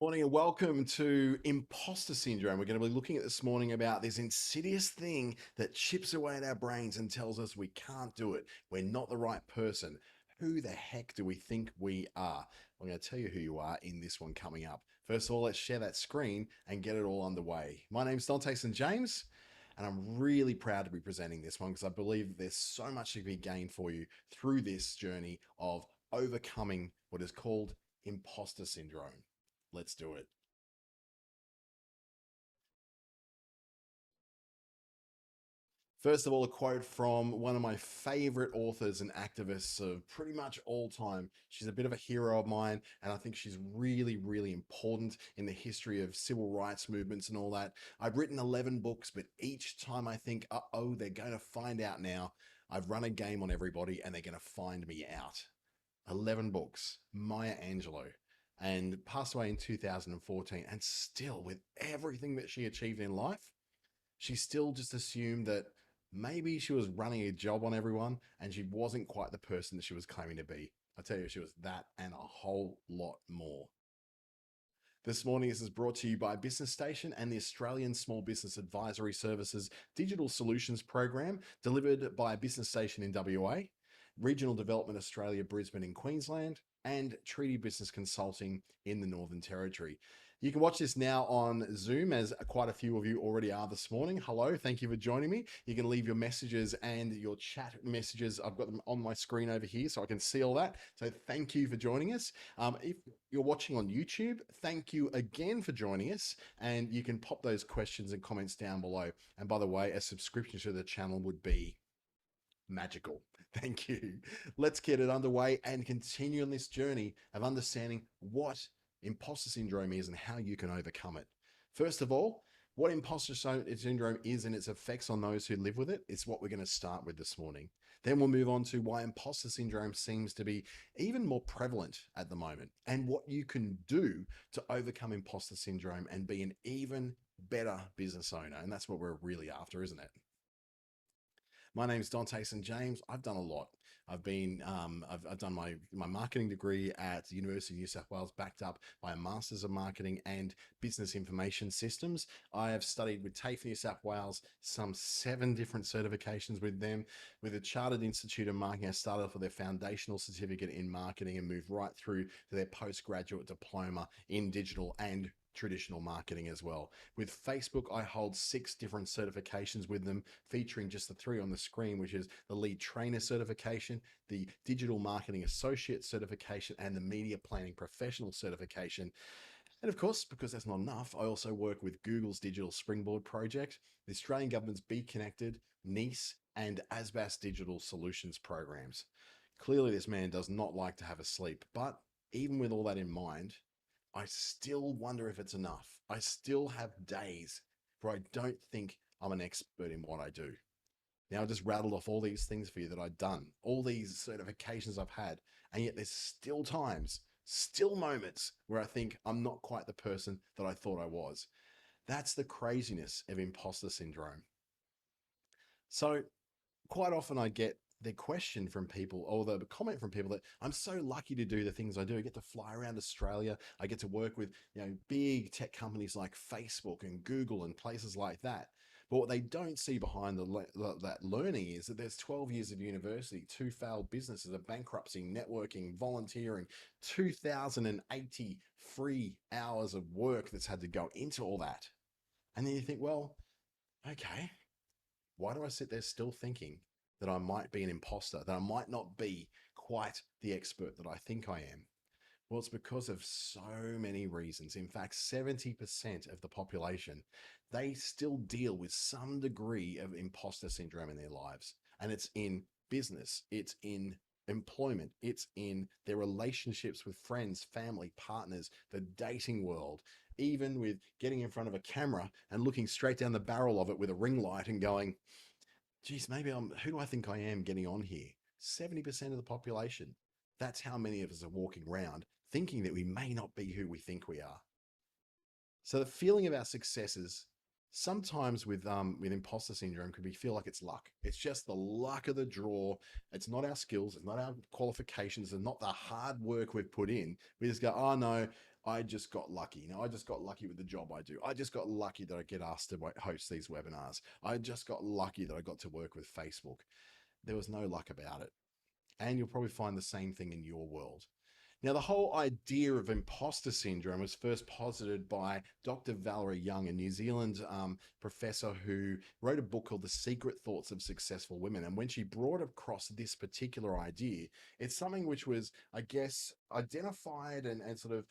Morning and welcome to Imposter Syndrome. We're going to be looking at this morning about this insidious thing that chips away at our brains and tells us we can't do it. We're not the right person. Who the heck do we think we are? I'm going to tell you who you are in this one coming up. First of all, let's share that screen and get it all underway. My name's Dante St. James, and I'm really proud to be presenting this one because I believe there's so much to be gained for you through this journey of overcoming what is called imposter syndrome. Let's do it. First of all, a quote from one of my favorite authors and activists of pretty much all time. She's a bit of a hero of mine, and I think she's really, really important in the history of civil rights movements and all that. I've written 11 books, but each time I think, uh-oh, they're going to find out now. I've run a game on everybody, and they're going to find me out. 11 books, Maya Angelou, and passed away in 2014. And still, with everything that she achieved in life, she still just assumed that maybe she was running a job on everyone and she wasn't quite the person that she was claiming to be. I tell you, she was that and a whole lot more. This morning, this is brought to you by Business Station and the Australian Small Business Advisory Services Digital Solutions Program, delivered by Business Station in WA, Regional Development Australia, Brisbane in Queensland, and Treaty Business Consulting in the Northern Territory. You can watch this now on Zoom, as quite a few of you already are this morning. Hello, thank you for joining me. You can leave your messages and your chat messages. I've got them on my screen over here so I can see all that. So thank you for joining us. If you're watching on YouTube, thank you again for joining us. And you can pop those questions and comments down below. And by the way, a subscription to the channel would be magical. Thank you. Let's get it underway and continue on this journey of understanding what imposter syndrome is and how you can overcome it. First of all, what imposter syndrome is and its effects on those who live with it is what we're going to start with this morning. Then we'll move on to why imposter syndrome seems to be even more prevalent at the moment and what you can do to overcome imposter syndrome and be an even better business owner. And that's what we're really after, isn't it? My name's Dante St. James. I've done a lot. I've done my marketing degree at the University of New South Wales, backed up by a Masters of Marketing and Business Information Systems. I have studied with TAFE New South Wales, some 7 different certifications with them. With the Chartered Institute of Marketing, I started off with their foundational certificate in marketing and moved right through to their postgraduate diploma in digital and traditional marketing as well. With Facebook, I hold 6 different certifications with them, featuring just the 3 on the screen, which is the lead trainer certification, the digital marketing associate certification, and the media planning professional certification. And of course, because that's not enough, I also work with Google's Digital Springboard project, the Australian government's Be Connected, NICE, and ASBAS digital solutions programs. Clearly, this man does not like to have a sleep, but even with all that in mind, I still wonder if it's enough. I still have days where I don't think I'm an expert in what I do. Now, I just rattled off all these things for you that I've done, all these certifications I've had, and yet there's still times, still moments where I think I'm not quite the person that I thought I was. That's the craziness of imposter syndrome. So, quite often I get the question from people or the comment from people that I'm so lucky to do the things I do. I get to fly around Australia. I get to work with, big tech companies like Facebook and Google and places like that. But what they don't see behind that learning is that there's 12 years of university, 2 failed businesses, a bankruptcy, networking, volunteering, 2,080 free hours of work that's had to go into all that. And then you think, well, okay, why do I sit there still thinking that I might be an imposter, that I might not be quite the expert that I think I am? Well, it's because of so many reasons. In fact, 70% of the population, they still deal with some degree of imposter syndrome in their lives. And it's in business, it's in employment, it's in their relationships with friends, family, partners, the dating world, even with getting in front of a camera and looking straight down the barrel of it with a ring light and going, geez, maybe who do I think I am getting on here? 70% of the population. That's how many of us are walking around thinking that we may not be who we think we are. So the feeling of our successes sometimes with imposter syndrome could be feel like it's luck. It's just the luck of the draw. It's not our skills. It's not our qualifications. It's not the hard work we've put in. We just go, oh no, I just got lucky. I just got lucky with the job I do. I just got lucky that I get asked to host these webinars. I just got lucky that I got to work with Facebook. There was no luck about it. And you'll probably find the same thing in your world. Now, the whole idea of imposter syndrome was first posited by Dr. Valerie Young, a New Zealand professor who wrote a book called The Secret Thoughts of Successful Women. And when she brought across this particular idea, it's something which was, I guess, identified and sort of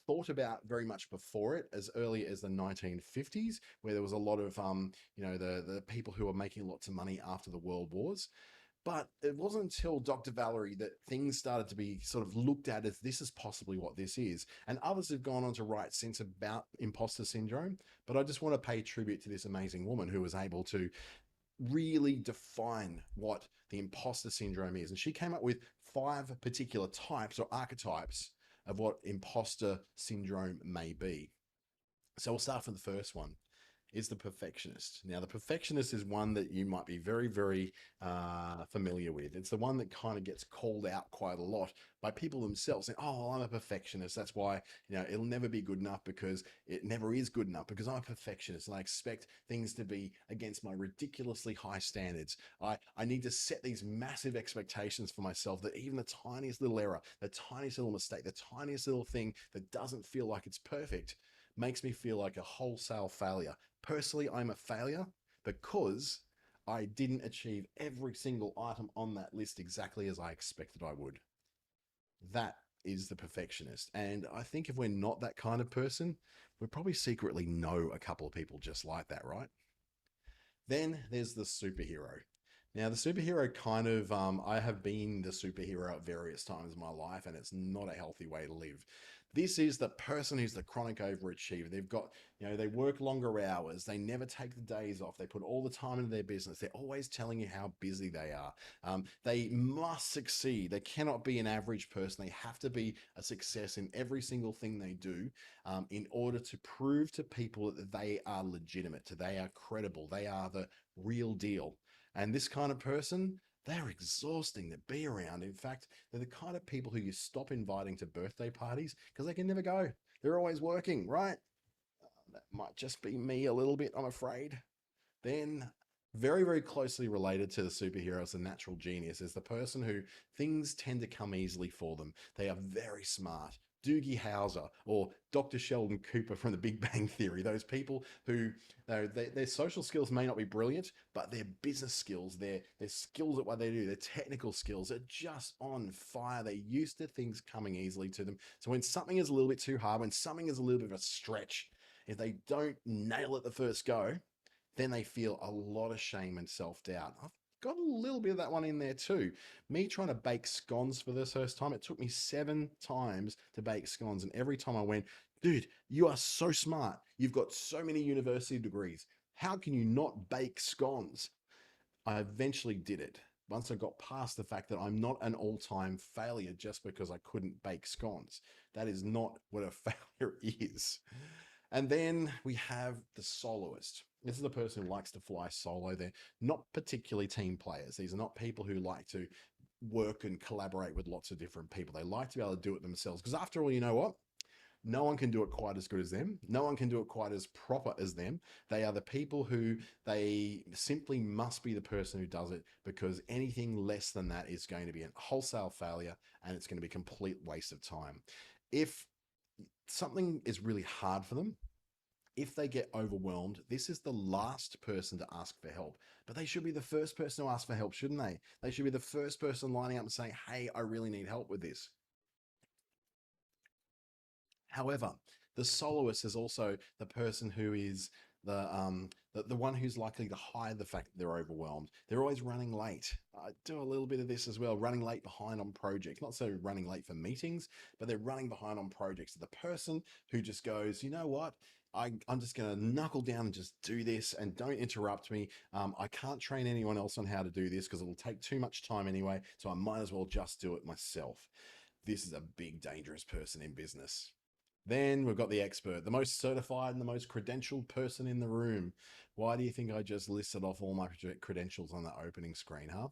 thought about very much before it, as early as the 1950s, where there was a lot of, the people who were making lots of money after the world wars. But it wasn't until Dr. Valerie that things started to be sort of looked at as this is possibly what this is. And others have gone on to write since about imposter syndrome. But I just want to pay tribute to this amazing woman who was able to really define what the imposter syndrome is. And she came up with 5 particular types or archetypes of what imposter syndrome may be. So we'll start from the first one. Is the perfectionist. Now, the perfectionist is one that you might be very, very familiar with. It's the one that kind of gets called out quite a lot by people themselves saying, oh, I'm a perfectionist. That's why, it'll never be good enough, because it never is good enough, because I'm a perfectionist and I expect things to be against my ridiculously high standards. I need to set these massive expectations for myself that even the tiniest little error, the tiniest little mistake, the tiniest little thing that doesn't feel like it's perfect makes me feel like a wholesale failure. Personally, I'm a failure because I didn't achieve every single item on that list exactly as I expected I would. That is the perfectionist. And I think if we're not that kind of person, we probably secretly know a couple of people just like that, right? Then there's the superhero. Now, the superhero kind of, I have been the superhero at various times in my life, and it's not a healthy way to live. This is the person who's the chronic overachiever. They've got, they work longer hours. They never take the days off. They put all the time into their business. They're always telling you how busy they are. They must succeed. They cannot be an average person. They have to be a success in every single thing they do, in order to prove to people that they are legitimate, they are credible, they are the real deal. And this kind of person, they're exhausting to be around. In fact, they're the kind of people who you stop inviting to birthday parties because they can never go. They're always working, right? That might just be me a little bit, I'm afraid. Then, very, very closely related to the superhero as the natural genius is the person who things tend to come easily for them. They are very smart. Doogie Howser or Dr. Sheldon Cooper from the Big Bang Theory, those people who their social skills may not be brilliant, but their business skills, their skills at what they do, their technical skills are just on fire. They're used to things coming easily to them. So when something is a little bit too hard, when something is a little bit of a stretch, if they don't nail it the first go, then they feel a lot of shame and self-doubt. I've got a little bit of that one in there too. Me trying to bake scones for the first time, it took me 7 times to bake scones. And every time I went, dude, you are so smart. You've got so many university degrees. How can you not bake scones? I eventually did it. Once I got past the fact that I'm not an all-time failure just because I couldn't bake scones. That is not what a failure is. And then we have the soloist. This is the person who likes to fly solo. They're not particularly team players. These are not people who like to work and collaborate with lots of different people. They like to be able to do it themselves. Because after all, you know what? No one can do it quite as good as them. No one can do it quite as proper as them. They are the people who they simply must be the person who does it, because anything less than that is going to be a wholesale failure and it's going to be a complete waste of time. If something is really hard for them, if they get overwhelmed, this is the last person to ask for help. But they should be the first person to ask for help, shouldn't they? They should be the first person lining up and saying, hey, I really need help with this. However, the soloist is also the person who is the one who's likely to hide the fact that they're overwhelmed. They're always running late. I do a little bit of this as well, running late behind on projects. Not so running late for meetings, but they're running behind on projects. The person who just goes, you know what? I'm just going to knuckle down and just do this and don't interrupt me. I can't train anyone else on how to do this because it'll take too much time anyway. So I might as well just do it myself. This is a big, dangerous person in business. Then we've got the expert, the most certified and the most credentialed person in the room. Why do you think I just listed off all my credentials on the opening screen, huh?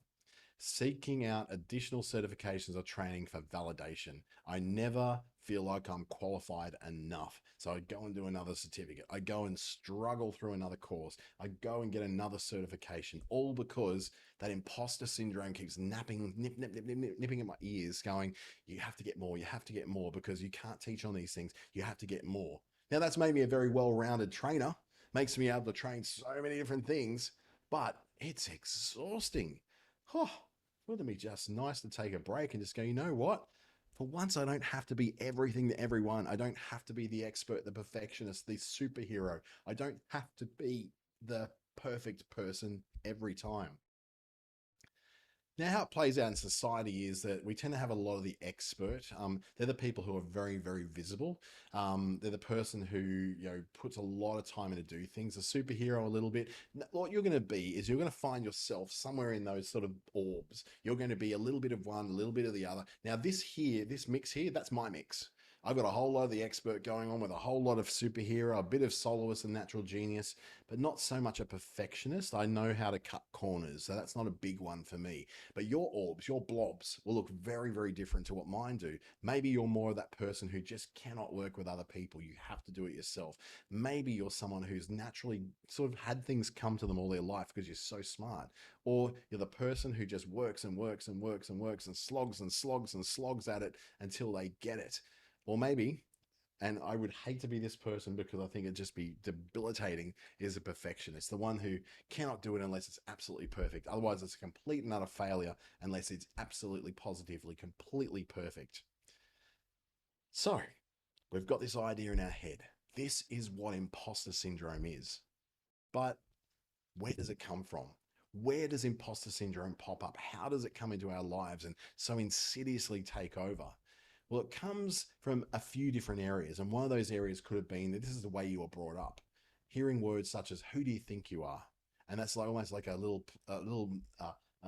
Seeking out additional certifications or training for validation. I never feel like I'm qualified enough. So I go and do another certificate. I go and struggle through another course. I go and get another certification, all because that imposter syndrome keeps nipping at my ears, going, you have to get more, you have to get more, because you can't teach on these things. You have to get more. Now, that's made me a very well-rounded trainer, makes me able to train so many different things, but it's exhausting. Oh, wouldn't it be just nice to take a break and just go, you know what? For once, I don't have to be everything to everyone. I don't have to be the expert, the perfectionist, the superhero. I don't have to be the perfect person every time. Now, how it plays out in society is that we tend to have a lot of the expert. They're the people who are very, very visible. They're the person who, puts a lot of time into do things. A superhero, a little bit. What you're going to be is you're going to find yourself somewhere in those sort of orbs. You're going to be a little bit of one, a little bit of the other. Now, this mix here, that's my mix. I've got a whole lot of the expert going on with a whole lot of superhero, a bit of soloist and natural genius, but not so much a perfectionist. I know how to cut corners, so that's not a big one for me. But your orbs, your blobs will look very, very different to what mine do. Maybe you're more of that person who just cannot work with other people. You have to do it yourself. Maybe you're someone who's naturally sort of had things come to them all their life because you're so smart. Or you're the person who just works and works and works and works and slogs and slogs and slogs at it until they get it. Or maybe, and I would hate to be this person because I think it'd just be debilitating, is a perfectionist, the one who cannot do it unless it's absolutely perfect. Otherwise, it's a complete and utter failure unless it's absolutely positively, completely perfect. So, we've got this idea in our head. This is what imposter syndrome is. But where does it come from? Where does imposter syndrome pop up? How does it come into our lives and so insidiously take over? Well, it comes from a few different areas. And one of those areas could have been that this is the way you were brought up. Hearing words such as, who do you think you are? And that's like almost like a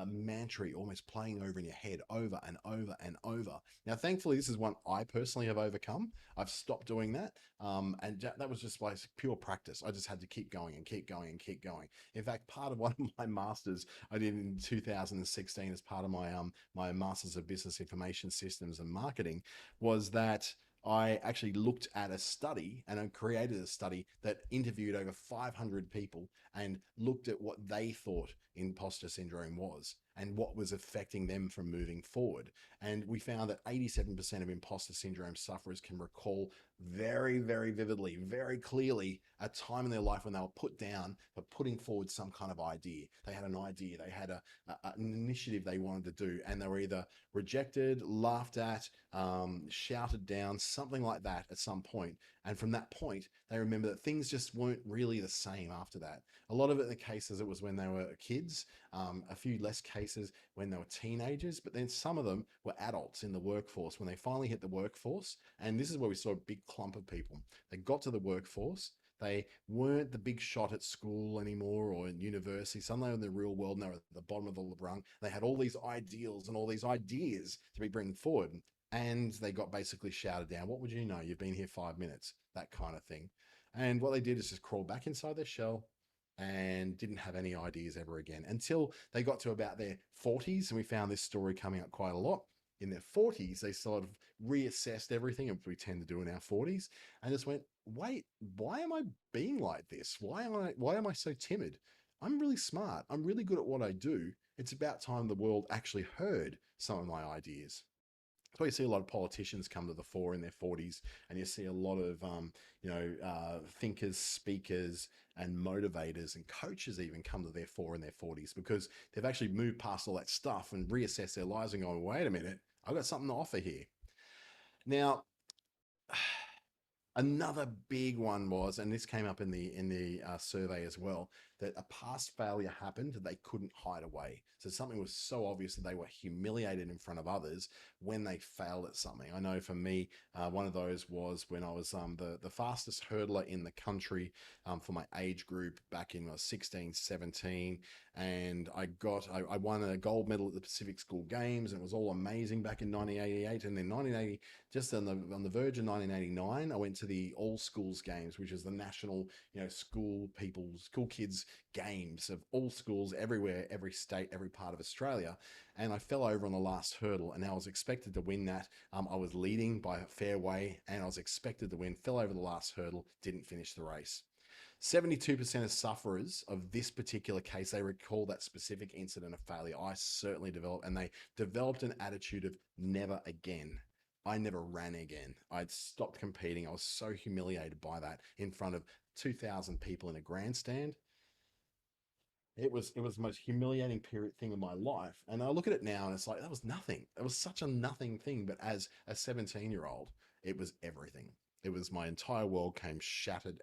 mantra almost playing over in your head over and over and over. Now, thankfully, this is one I personally have overcome. I've stopped doing that. And that was just like pure practice. I just had to keep going and keep going and keep going. In fact, part of one of my masters I did in 2016 as part of my Masters of Business Information Systems and Marketing was that I actually looked at a study and I created a study that interviewed over 500 people and looked at what they thought imposter syndrome was and what was affecting them from moving forward. And we found that 87% of imposter syndrome sufferers can recall very, very vividly, very clearly a time in their life when they were put down for putting forward some kind of idea. They had an idea, they had an initiative they wanted to do, and they were either rejected, laughed at, shouted down, something like that at some point. And from that point, they remember that things just weren't really the same after that. A lot of it in the cases, it was when they were kids, a few less cases when they were teenagers, but then some of them were adults in the workforce when they finally hit the workforce. And this is where we saw a big clump of people. They got to the workforce. They weren't the big shot at school anymore or in university. Suddenly in the real world, and they were at the bottom of the rung. They had all these ideals and all these ideas to be bringing forward. And they got basically shouted down. What would you know? You've been here 5 minutes, that kind of thing. And what they did is just crawl back inside their shell and didn't have any ideas ever again until they got to about their 40s. And we found this story coming up quite a lot. In their 40s, they sort of reassessed everything, and we tend to do in our 40s, and just went, wait, why am I being like this? Why am I so timid? I'm really smart. I'm really good at what I do. It's about time the world actually heard some of my ideas. So you see a lot of politicians come to the fore in their 40s, and you see a lot of thinkers, speakers, and motivators and coaches even come to their fore in their 40s because they've actually moved past all that stuff and reassessed their lives and gone, wait a minute, I've got something to offer here. Now, another big one was, and this came up in the survey as well, that a past failure happened that they couldn't hide away. So something was so obvious that they were humiliated in front of others when they failed at something. I know for me, one of those was when I was the fastest hurdler in the country for my age group back in 16, 17. And I won a gold medal at the Pacific School Games, and it was all amazing back in 1988. And then 1980, just on the verge of 1989, I went to the all schools games, which is the national, school kids games of all schools everywhere, every state, every part of Australia. And I fell over on the last hurdle, and I was expected to win that. I was leading by a fair way, and I was expected to win, fell over the last hurdle, didn't finish the race. 72% of sufferers of this particular case, they recall that specific incident of failure. I certainly developed, and they developed an attitude of never again. I never ran again. I'd stopped competing. I was so humiliated by that in front of 2,000 people in a grandstand. It was the most humiliating period thing of my life. And I look at it now and it's like that was nothing. It was such a nothing thing. But as a 17-year-old, it was everything. It was my entire world came shattered.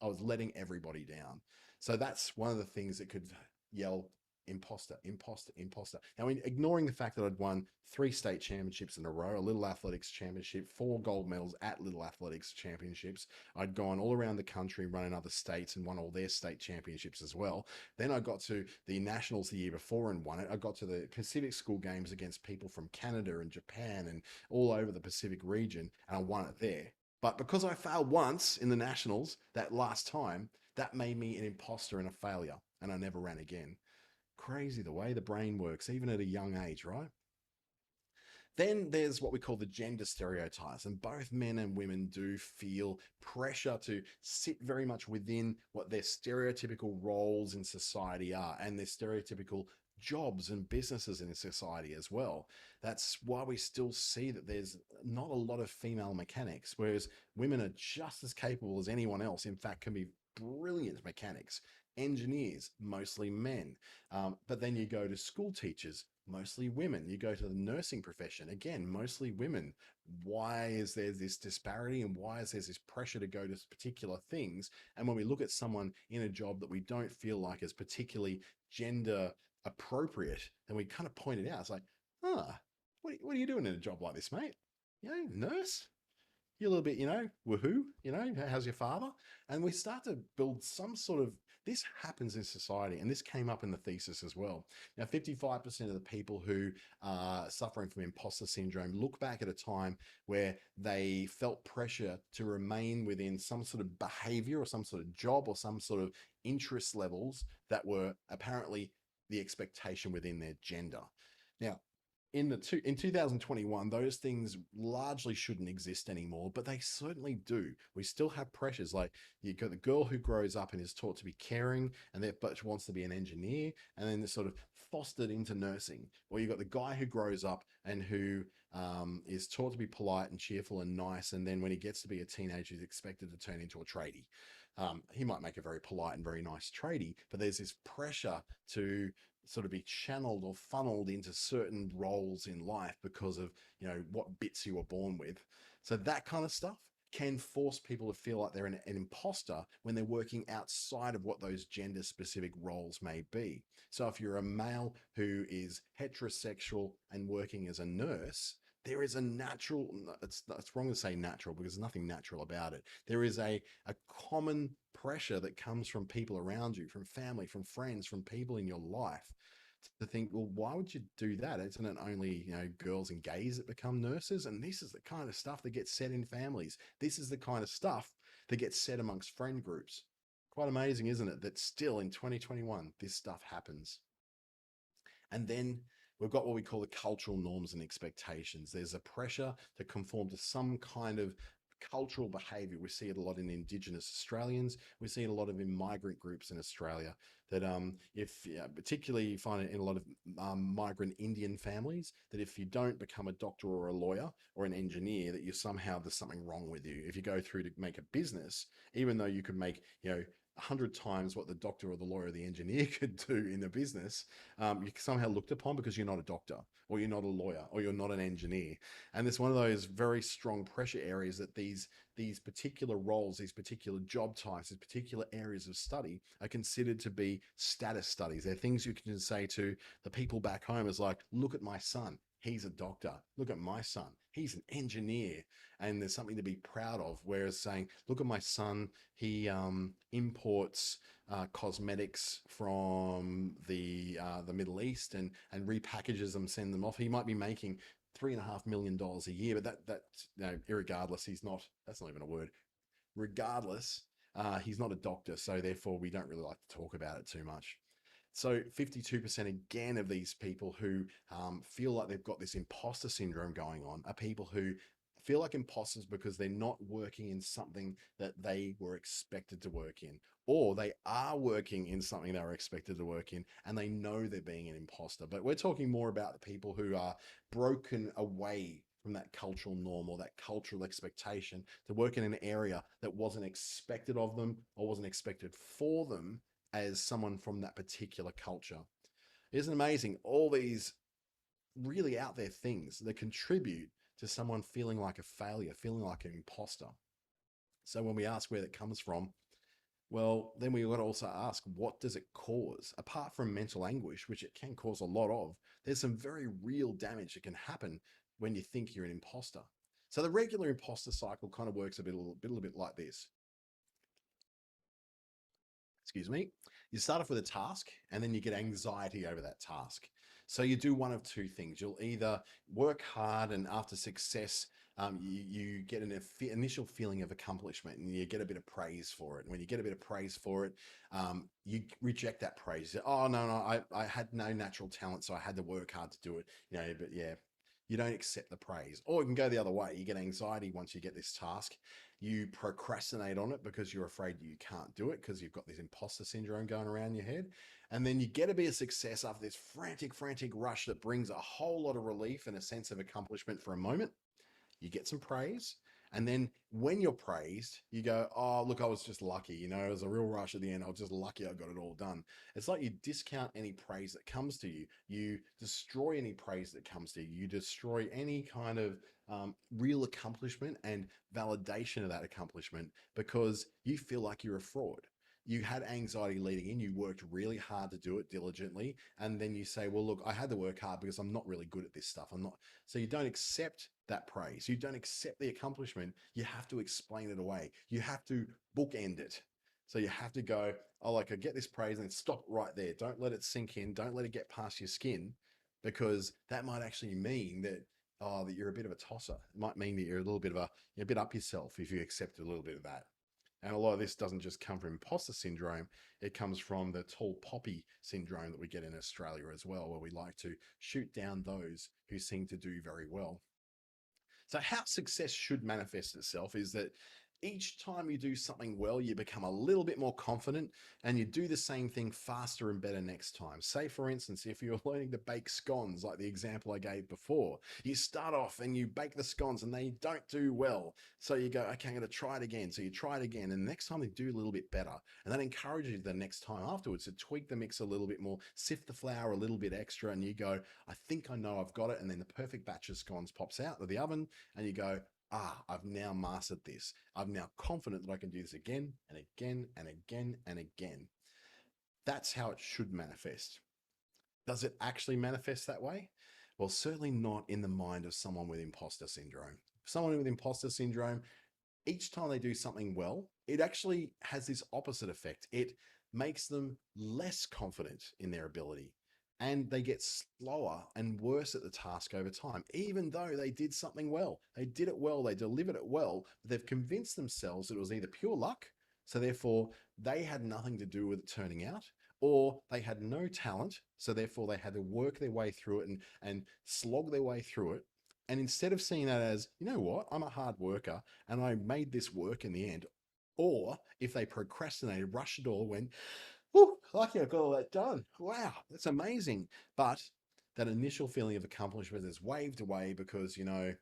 I was letting everybody down. So that's one of the things that could yell imposter, imposter, imposter. Now, ignoring the fact that I'd won 3 state championships in a row, a Little Athletics Championship, 4 gold medals at Little Athletics Championships. I'd gone all around the country, run in other states and won all their state championships as well. Then I got to the Nationals the year before and won it. I got to the Pacific School Games against people from Canada and Japan and all over the Pacific region, and I won it there. But because I failed once in the Nationals that last time, that made me an imposter and a failure, and I never ran again. Crazy the way the brain works, even at a young age, right? Then there's what we call the gender stereotypes, and both men and women do feel pressure to sit very much within what their stereotypical roles in society are and their stereotypical jobs and businesses in society as well. That's why we still see that there's not a lot of female mechanics, whereas women are just as capable as anyone else. In fact, can be brilliant mechanics. Engineers, mostly men. But then you go to school teachers, mostly women. You go to the nursing profession, again, mostly women. Why is there this disparity and why is there this pressure to go to particular things? And when we look at someone in a job that we don't feel like is particularly gender appropriate, then we kind of point it out. It's like, what are you doing in a job like this, mate? Nurse? You're a little bit, woohoo, how's your father? And we start to build some sort of, this happens in society, and this came up in the thesis as well. Now, 55% of the people who are suffering from imposter syndrome look back at a time where they felt pressure to remain within some sort of behavior or some sort of job or some sort of interest levels that were apparently the expectation within their gender. Now, in 2021, those things largely shouldn't exist anymore, but they certainly do. We still have pressures. Like you got the girl who grows up and is taught to be caring, and but wants to be an engineer, and then sort of fostered into nursing. Or you got the guy who grows up and who is taught to be polite and cheerful and nice, and then when he gets to be a teenager, he's expected to turn into a tradie. He might make a very polite and very nice tradie, but there's this pressure to sort of be channeled or funneled into certain roles in life because of, what bits you were born with. So that kind of stuff can force people to feel like they're an imposter when they're working outside of what those gender specific roles may be. So if you're a male who is heterosexual and working as a nurse, there is a natural, it's wrong to say natural because there's nothing natural about it. There is a common pressure that comes from people around you, from family, from friends, from people in your life to think, well, why would you do that? Isn't it only, girls and gays that become nurses? And this is the kind of stuff that gets said in families. This is the kind of stuff that gets said amongst friend groups. Quite amazing, isn't it? That still in 2021, this stuff happens. And then we've got what we call the cultural norms and expectations. There's a pressure to conform to some kind of cultural behavior. We see it a lot in Indigenous Australians. We see it a lot of in migrant groups in Australia that particularly you find it in a lot of migrant Indian families, that if you don't become a doctor or a lawyer or an engineer, that there's something wrong with you. If you go through to make a business, even though you could make, 100 times what the doctor or the lawyer or the engineer could do in a business, you're somehow looked upon because you're not a doctor or you're not a lawyer or you're not an engineer. And it's one of those very strong pressure areas that these particular roles, these particular job types, these particular areas of study are considered to be status studies. They're things you can say to the people back home is like, look at my son. He's a doctor. Look at my son. He's an engineer. And there's something to be proud of. Whereas saying, look at my son, he imports cosmetics from the Middle East and repackages them, send them off. He might be making $3.5 million a year. But irregardless, that's not even a word. Regardless, he's not a doctor, so therefore we don't really like to talk about it too much. So 52% again of these people who feel like they've got this imposter syndrome going on are people who feel like imposters because they're not working in something that they were expected to work in, or they are working in something they were expected to work in and they know they're being an imposter. But we're talking more about the people who are broken away from that cultural norm or that cultural expectation to work in an area that wasn't expected of them or wasn't expected for them as someone from that particular culture. Isn't it amazing? All these really out there things that contribute to someone feeling like a failure, feeling like an imposter. So when we ask where that comes from, well, then we got to also ask, what does it cause? Apart from mental anguish, which it can cause a lot of, there's some very real damage that can happen when you think you're an imposter. So the regular imposter cycle kind of works a little bit like this. Excuse me. You start off with a task and then you get anxiety over that task. So you do one of two things. You'll either work hard and after success, you get an initial feeling of accomplishment and you get a bit of praise for it. And when you get a bit of praise for it, you reject that praise. Oh, no, I had no natural talent, so I had to work hard to do it. But yeah, you don't accept the praise. Or you can go the other way. You get anxiety once you get this task. You procrastinate on it because you're afraid you can't do it because you've got this imposter syndrome going around your head. And then you get a bit of success after this frantic rush that brings a whole lot of relief and a sense of accomplishment for a moment. You get some praise. And then when you're praised, you go, oh, look, I was just lucky. It was a real rush at the end. I was just lucky I got it all done. It's like you discount any praise that comes to you. You destroy any praise that comes to you. You destroy any kind of real accomplishment and validation of that accomplishment because you feel like you're a fraud. You had anxiety leading in, you worked really hard to do it diligently, and then you say, well, look, I had to work hard because I'm not really good at this stuff. I'm not. So you don't accept that praise. You don't accept the accomplishment. You have to explain it away. You have to bookend it. So you have to go, oh, like I get this praise and stop right there. Don't let it sink in. Don't let it get past your skin because that might actually mean that, oh, that you're a bit of a tosser. It might mean that you're a little bit of you're a bit up yourself if you accept a little bit of that. And a lot of this doesn't just come from imposter syndrome. It comes from the tall poppy syndrome that we get in Australia as well, where we like to shoot down those who seem to do very well. So how success should manifest itself is that each time you do something well, you become a little bit more confident and you do the same thing faster and better next time. Say, for instance, if you're learning to bake scones, like the example I gave before, you start off and you bake the scones and they don't do well. So you go, okay, I'm going to try it again. So you try it again. And the next time they do a little bit better. And that encourages you the next time afterwards to tweak the mix a little bit more, sift the flour a little bit extra. And you go, I think I know I've got it. And then the perfect batch of scones pops out of the oven and you go, I've now mastered this. I'm now confident that I can do this again and again and again and again. That's how it should manifest. Does it actually manifest that way? Well, certainly not in the mind of someone with imposter syndrome. Someone with imposter syndrome, each time they do something well, it actually has this opposite effect. It makes them less confident in their ability and they get slower and worse at the task over time, even though they did something well. They did it well, they delivered it well, but they've convinced themselves that it was either pure luck, so therefore they had nothing to do with it turning out, or they had no talent, so therefore they had to work their way through it and slog their way through it. And instead of seeing that as, you know what, I'm a hard worker and I made this work in the end, or if they procrastinated, rushed it all, went, oh, lucky I got all that done. Wow, that's amazing. But that initial feeling of accomplishment is waved away because, no,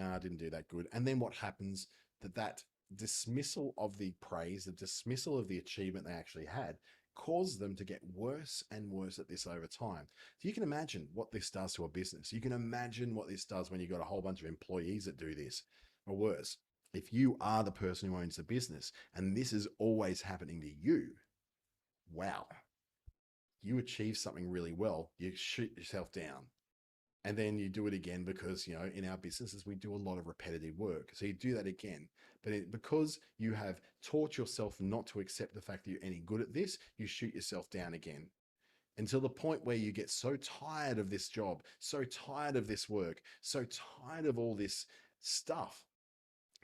I didn't do that good. And then what happens, that dismissal of the praise, the dismissal of the achievement they actually had, caused them to get worse and worse at this over time. So you can imagine what this does to a business. You can imagine what this does when you've got a whole bunch of employees that do this, or worse. If you are the person who owns the business and this is always happening to you, wow, you achieve something really well, you shoot yourself down. And then you do it again because, in our businesses, we do a lot of repetitive work. So you do that again. But because you have taught yourself not to accept the fact that you're any good at this, you shoot yourself down again. until the point where you get so tired of this job, so tired of this work, so tired of all this stuff.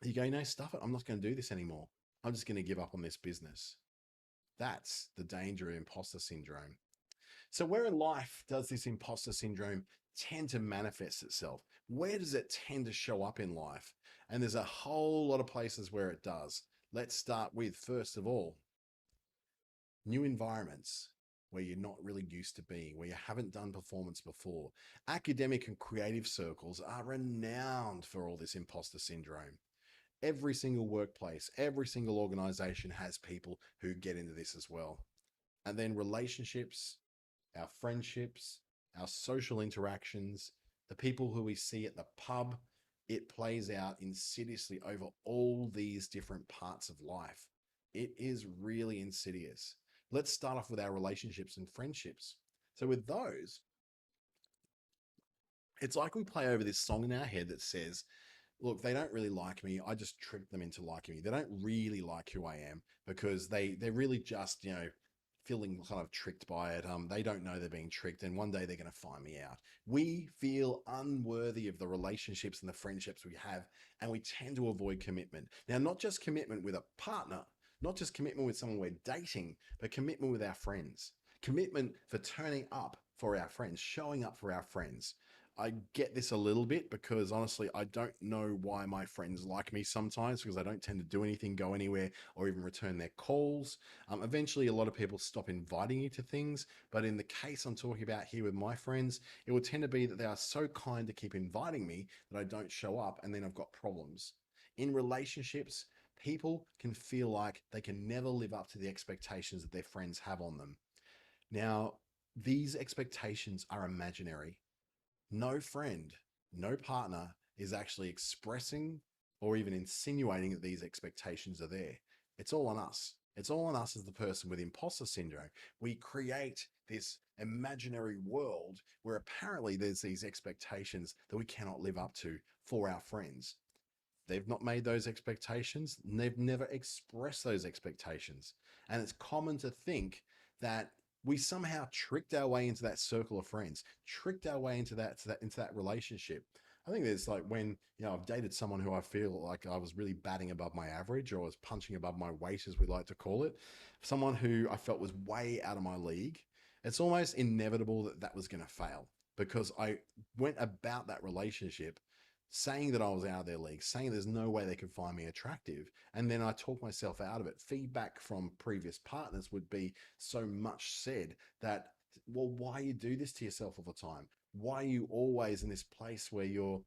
You go, no, stuff it. I'm not going to do this anymore. I'm just going to give up on this business. That's the danger of imposter syndrome. So, where in life does this imposter syndrome tend to manifest itself? Where does it tend to show up in life? And there's a whole lot of places where it does. Let's start with, first of all, new environments where you're not really used to being, where you haven't done performance before. Academic and creative circles are renowned for all this imposter syndrome. Every single workplace, every single organization has people who get into this as well. And then relationships, our friendships, our social interactions, the people who we see at the pub, it plays out insidiously over all these different parts of life. It is really insidious. Let's start off with our relationships and friendships. So, with those, it's like we play over this song in our head that says, look, they don't really like me. I just tricked them into liking me. They don't really like who I am because they're really just, feeling kind of tricked by it. They don't know they're being tricked, and one day they're going to find me out. We feel unworthy of the relationships and the friendships we have, and we tend to avoid commitment. Now, not just commitment with a partner, not just commitment with someone we're dating, but commitment with our friends. Commitment for turning up for our friends, showing up for our friends. I get this a little bit because honestly, I don't know why my friends like me sometimes because I don't tend to do anything, go anywhere, or even return their calls. Eventually, a lot of people stop inviting you to things. But in the case I'm talking about here with my friends, it will tend to be that they are so kind to keep inviting me that I don't show up and then I've got problems. In relationships, people can feel like they can never live up to the expectations that their friends have on them. Now, these expectations are imaginary. No friend, no partner is actually expressing or even insinuating that these expectations are there. It's all on us. It's all on us as the person with imposter syndrome. We create this imaginary world where apparently there's these expectations that we cannot live up to for our friends. They've not made those expectations. And they've never expressed those expectations. And it's common to think that we somehow tricked our way into that circle of friends, tricked our way into that relationship. I think there's like when, I've dated someone who I feel like I was really batting above my average or was punching above my weight, as we like to call it. Someone who I felt was way out of my league. It's almost inevitable that that was going to fail because I went about that relationship saying that I was out of their league, saying there's no way they could find me attractive. And then I talk myself out of it. Feedback from previous partners would be so much said that, well, why you do this to yourself all the time? Why are you always in this place where you're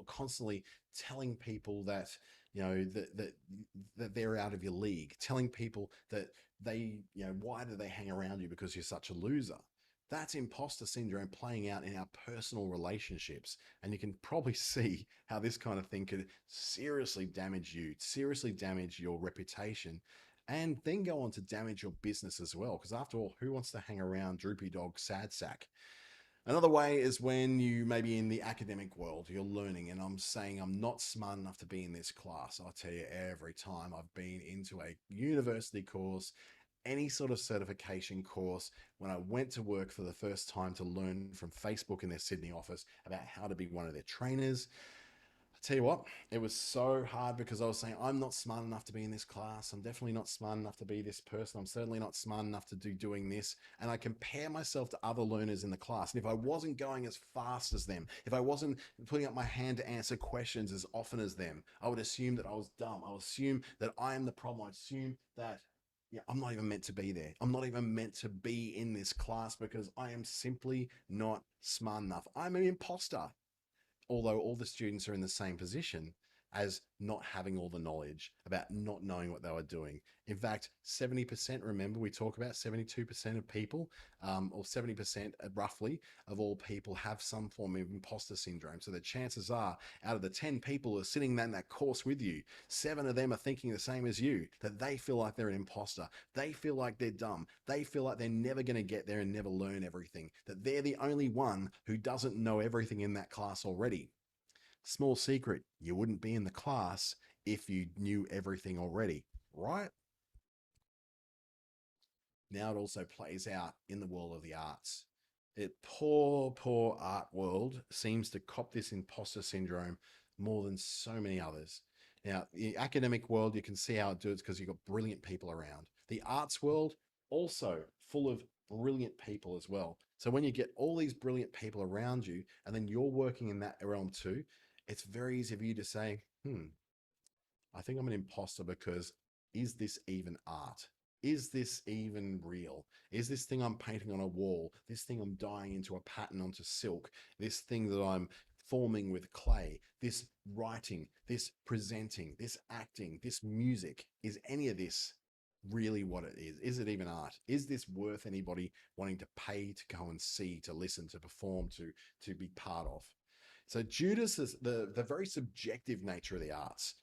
constantly telling people that, that they're out of your league, telling people that why do they hang around you because you're such a loser? That's imposter syndrome playing out in our personal relationships. And you can probably see how this kind of thing could seriously damage you, seriously damage your reputation, and then go on to damage your business as well. Because after all, who wants to hang around droopy dog sad sack? Another way is when you maybe in the academic world, you're learning, and I'm saying I'm not smart enough to be in this class. I'll tell you, every time I've been into a university course, any sort of certification course, when I went to work for the first time to learn from Facebook in their Sydney office about how to be one of their trainers, tell you what, it was so hard because I was saying, I'm not smart enough to be in this class. I'm definitely not smart enough to be this person. I'm certainly not smart enough to do doing this. And I compare myself to other learners in the class. And if I wasn't going as fast as them, if I wasn't putting up my hand to answer questions as often as them, I would assume that I was dumb. I would assume that I am the problem. I assume that I'm not even meant to be there. I'm not even meant to be in this class because I am simply not smart enough. I'm an imposter, although all the students are in the same position as not having all the knowledge about not knowing what they were doing. In fact, 70%, remember, we talk about 72% of people, or 70% roughly of all people have some form of imposter syndrome. So the chances are, out of the 10 people who are sitting in that course with you, 7 of them are thinking the same as you, that they feel like they're an imposter. They feel like they're dumb. They feel like they're never going to get there and never learn everything, that they're the only one who doesn't know everything in that class already. Small secret, you wouldn't be in the class if you knew everything already, right? Now it also plays out in the world of the arts. Poor art world seems to cop this imposter syndrome more than so many others. Now, the academic world, you can see how it does because you've got brilliant people around. The arts world, also full of brilliant people as well. So when you get all these brilliant people around you, and then you're working in that realm too, it's very easy for you to say, I think I'm an imposter because is this even art? Is this even real? Is this thing I'm painting on a wall, this thing I'm dyeing into a pattern onto silk, this thing that I'm forming with clay, this writing, this presenting, this acting, this music, is any of this really what it is? Is it even art? Is this worth anybody wanting to pay to go and see, to listen, to perform, to be part of? So Judas is the very subjective nature of the arts.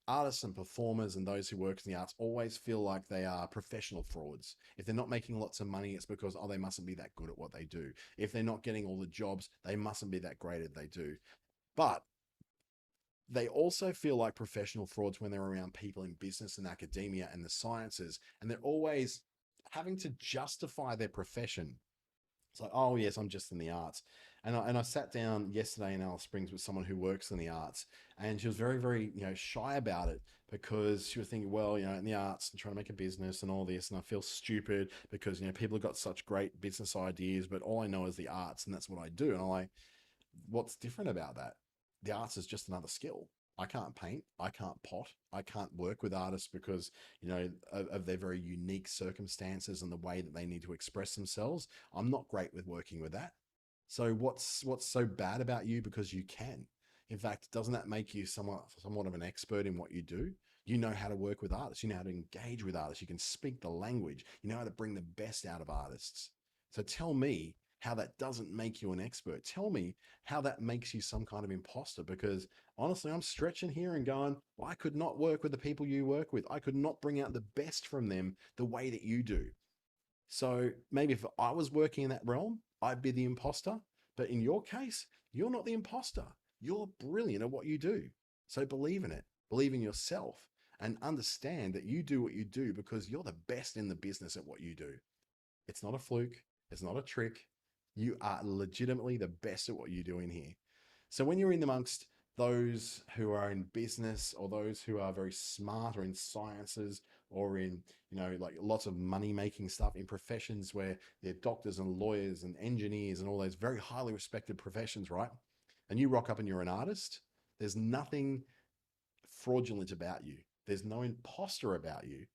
Artists and performers and those who work in the arts always feel like they are professional frauds. If they're not making lots of money, it's because, oh, they mustn't be that good at what they do. If they're not getting all the jobs, they mustn't be that great at they do. But they also feel like professional frauds when they're around people in business and academia and the sciences, and they're always having to justify their profession. It's like, oh yes, I'm just in the arts. And I sat down yesterday in Alice Springs with someone who works in the arts, and she was very, shy about it because she was thinking, well, in the arts and trying to make a business and all this, and I feel stupid because people have got such great business ideas, but all I know is the arts, and that's what I do. And I'm like, what's different about that? The arts is just another skill. I can't paint, I can't pot, I can't work with artists because, of their very unique circumstances and the way that they need to express themselves. I'm not great with working with that. So what's so bad about you because you can? In fact, doesn't that make you somewhat of an expert in what you do? You know how to work with artists, you know how to engage with artists, you can speak the language, you know how to bring the best out of artists. So tell me how that doesn't make you an expert. Tell me how that makes you some kind of imposter, because honestly, I'm stretching here and going, well, I could not work with the people you work with. I could not bring out the best from them the way that you do. So maybe if I was working in that realm, I'd be the imposter. But in your case, you're not the imposter. You're brilliant at what you do. So believe in it, believe in yourself, and understand that you do what you do because you're the best in the business at what you do. It's not a fluke. It's not a trick. You are legitimately the best at what you do in here. So when you're in amongst those who are in business or those who are very smart or in sciences or in, like lots of money making stuff in professions where they're doctors and lawyers and engineers and all those very highly respected professions, right? And you rock up and you're an artist, there's nothing fraudulent about you. There's no imposter about you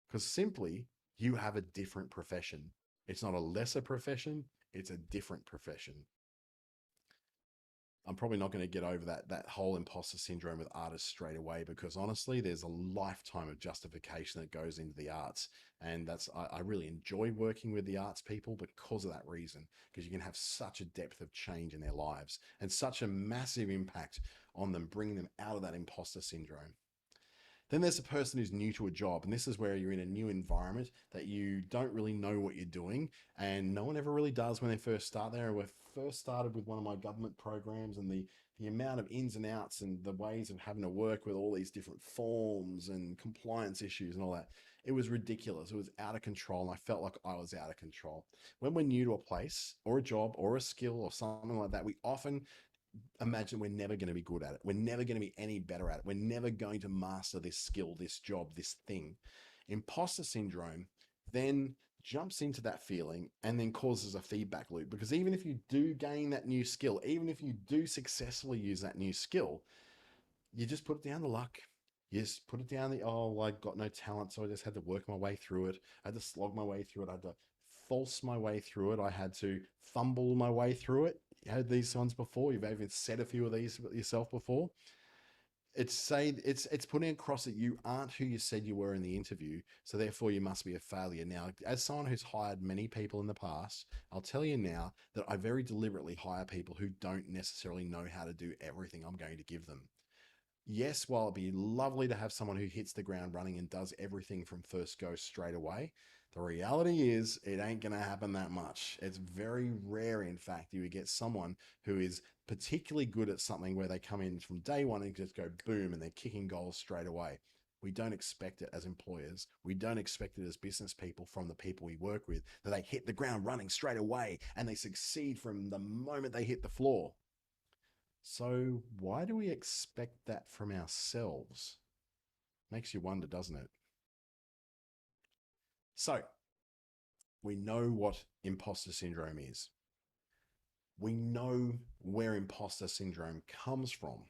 because simply you have a different profession. It's not a lesser profession, it's a different profession. I'm probably not going to get over that whole imposter syndrome with artists straight away because honestly, there's a lifetime of justification that goes into the arts, and I really enjoy working with the arts people because of that reason, because you can have such a depth of change in their lives and such a massive impact on them, bringing them out of that imposter syndrome. Then there's a person who's new to a job, and this is where you're in a new environment that you don't really know what you're doing, and no one ever really does when they first start there. We first started with one of my government programs, and the amount of ins and outs and the ways of having to work with all these different forms and compliance issues and all that. It was ridiculous. It was out of control, and I felt like I was out of control. When we're new to a place or a job or a skill or something like that, we often imagine we're never going to be good at it. We're never going to be any better at it. We're never going to master this skill, this job, this thing. Imposter syndrome then jumps into that feeling and then causes a feedback loop, because even if you do gain that new skill, even if you do successfully use that new skill, you just put it down to luck. You just put it down the, oh, I got no talent, so I just had to work my way through it. I had to slog my way through it. I had to false my way through it. I had to fumble my way through it. You had these ones before. You've even said a few of these yourself before. It's putting across that you aren't who you said you were in the interview, so therefore you must be a failure. Now, as someone who's hired many people in the past, I'll tell you now that I very deliberately hire people who don't necessarily know how to do everything I'm going to give them. Yes, while it'd be lovely to have someone who hits the ground running and does everything from first go straight away, the reality is it ain't going to happen that much. It's very rare, in fact, you would get someone who is particularly good at something where they come in from day one and just go boom and they're kicking goals straight away. We don't expect it as employers. We don't expect it as business people from the people we work with, that they hit the ground running straight away and they succeed from the moment they hit the floor. So why do we expect that from ourselves? Makes you wonder, doesn't it? So we know what imposter syndrome is. We know where imposter syndrome comes from.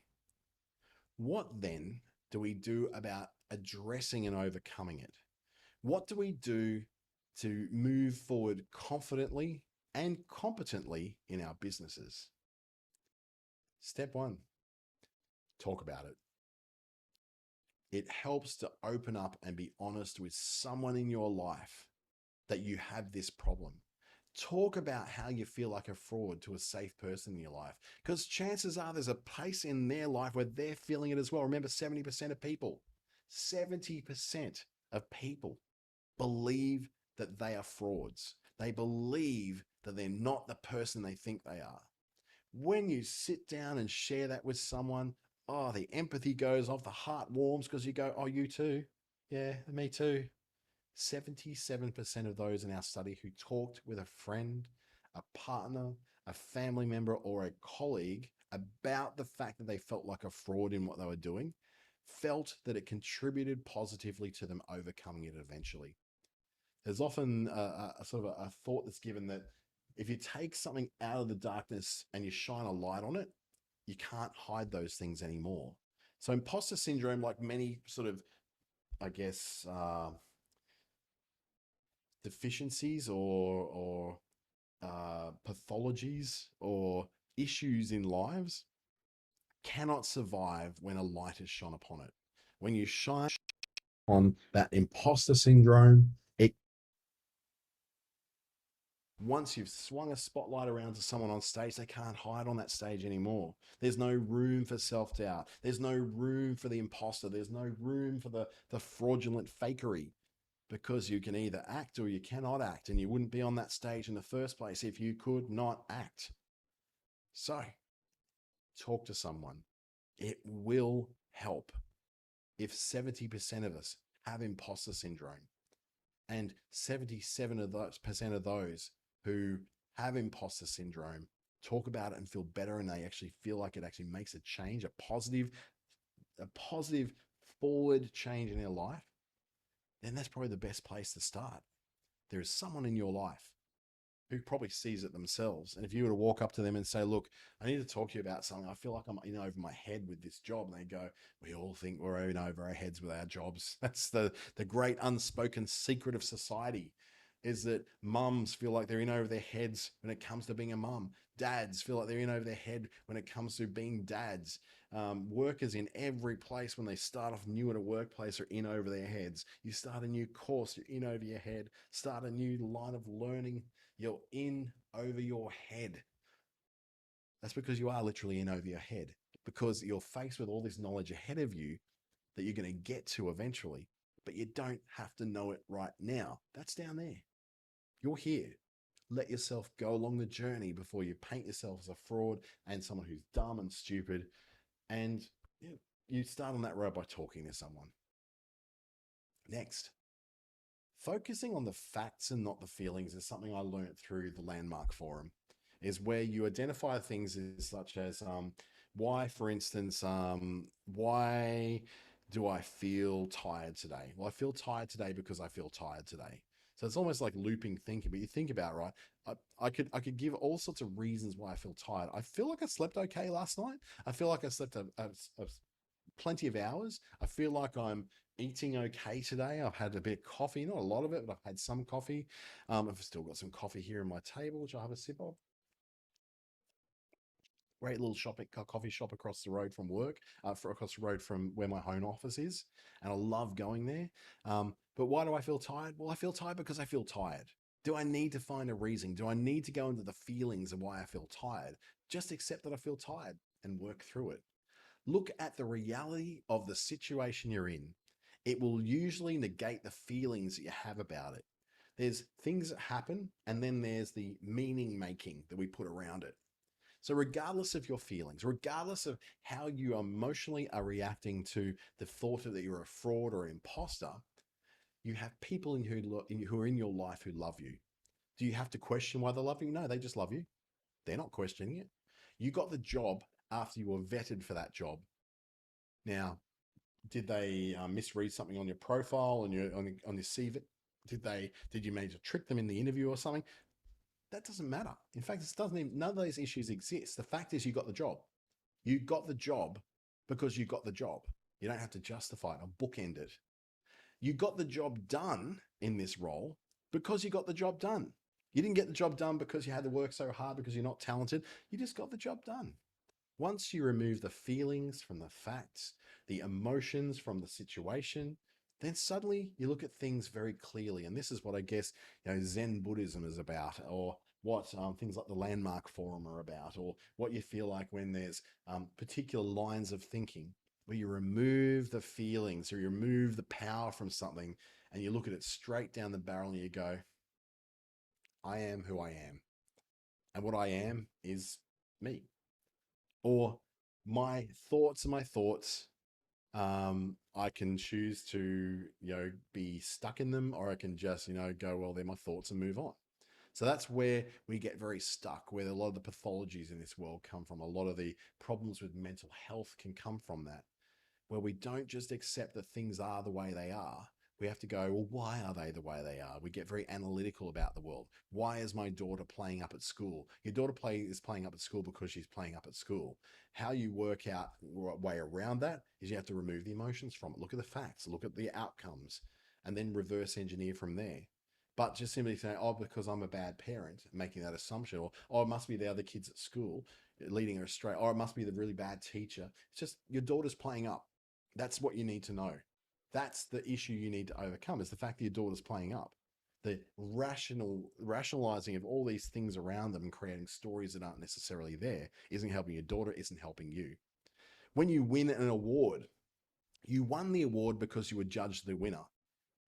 What then do we do about addressing and overcoming it? What do we do to move forward confidently and competently in our businesses? Step one, talk about it. It helps to open up and be honest with someone in your life that you have this problem. Talk about how you feel like a fraud to a safe person in your life, because chances are there's a place in their life where they're feeling it as well. Remember, 70% of people, 70% of people believe that they are frauds. They believe that they're not the person they think they are. When you sit down and share that with someone, oh, the empathy goes off, the heart warms because you go, oh, you too. Yeah, me too. 77% of those in our study who talked with a friend, a partner, a family member, or a colleague about the fact that they felt like a fraud in what they were doing, felt that it contributed positively to them overcoming it eventually. There's often a sort of a thought that's given that if you take something out of the darkness and you shine a light on it, you can't hide those things anymore. So imposter syndrome, like many sort of, I guess, deficiencies or pathologies or issues in lives, cannot survive when a light is shone upon it. When you shine on that imposter syndrome, it, once you've swung a spotlight around to someone on stage, they can't hide on that stage anymore. There's no room for self-doubt. There's no room for the imposter. There's no room for the fraudulent fakery, because you can either act or you cannot act, and you wouldn't be on that stage in the first place if you could not act. So talk to someone. It will help. If 70% of us have imposter syndrome, and 77% of those who have imposter syndrome talk about it and feel better, and they actually feel like it actually makes a change, a positive forward change in their life, then that's probably the best place to start. There is someone in your life who probably sees it themselves. And if you were to walk up to them and say, look, I need to talk to you about something. I feel like I'm in over my head with this job. And they go, we all think we're in over our heads with our jobs. That's the great unspoken secret of society, is that mums feel like they're in over their heads when it comes to being a mum. Dads feel like they're in over their head when it comes to being dads. Workers in every place, when they start off new at a workplace, are in over their heads. You start a new course, you're in over your head. Start a new line of learning, you're in over your head. That's because you are literally in over your head, because you're faced with all this knowledge ahead of you that you're going to get to eventually, but you don't have to know it right now. That's down there. You're here. Let yourself go along the journey before you paint yourself as a fraud and someone who's dumb and stupid. And you start on that road by talking to someone. Next, focusing on the facts and not the feelings is something I learned through the Landmark Forum, is where you identify things such as why, for instance, why do I feel tired today? Well, I feel tired today because I feel tired today. So it's almost like looping thinking, but you think about it, right? I could give all sorts of reasons why I feel tired. I feel like I slept okay last night. I feel like I slept a plenty of hours. I feel like I'm eating okay today. I've had a bit of coffee, not a lot of it, but I've had some coffee. I've still got some coffee here on my table, which I have a sip of. Great little coffee shop across the road from work, across the road from where my home office is. And I love going there. But why do I feel tired? Well, I feel tired because I feel tired. Do I need to find a reason? Do I need to go into the feelings of why I feel tired? Just accept that I feel tired and work through it. Look at the reality of the situation you're in. It will usually negate the feelings that you have about it. There's things that happen, and then there's the meaning making that we put around it. So regardless of your feelings, regardless of how you emotionally are reacting to the thought that you're a fraud or an imposter, you have people who are in your life who love you. Do you have to question why they love you? No, they just love you. They're not questioning it. You got the job after you were vetted for that job. Now, did they misread something on your profile on your CV? Did you manage to trick them in the interview or something? That doesn't matter. In fact, it doesn't even, none of those issues exist. The fact is, you got the job. You got the job because you got the job. You don't have to justify it or bookend it. You got the job done in this role because you got the job done. You didn't get the job done because you had to work so hard because you're not talented. You just got the job done. Once you remove the feelings from the facts, the emotions from the situation, then suddenly you look at things very clearly. And this is what I guess Zen Buddhism is about, or what things like the Landmark Forum are about, or what you feel like when there's particular lines of thinking where you remove the feelings or you remove the power from something and you look at it straight down the barrel and you go, I am who I am. And what I am is me. Or my thoughts are my thoughts. I can choose to, be stuck in them, or I can just, go, well, they're my thoughts and move on. So that's where we get very stuck, where a lot of the pathologies in this world come from. A lot of the problems with mental health can come from that, where we don't just accept that things are the way they are. We have to go, well, why are they the way they are? We get very analytical about the world. Why is my daughter playing up at school? Your daughter is playing up at school because she's playing up at school. How you work out a way around that is you have to remove the emotions from it. Look at the facts, look at the outcomes, and then reverse engineer from there. But just simply saying, oh, because I'm a bad parent, making that assumption, or, oh, it must be the other kids at school leading her astray, or it must be the really bad teacher. It's just your daughter's playing up. That's what you need to know. That's the issue you need to overcome, is the fact that your daughter's playing up. The rationalizing of all these things around them and creating stories that aren't necessarily there isn't helping your daughter, isn't helping you. When you win an award, you won the award because you were judged the winner.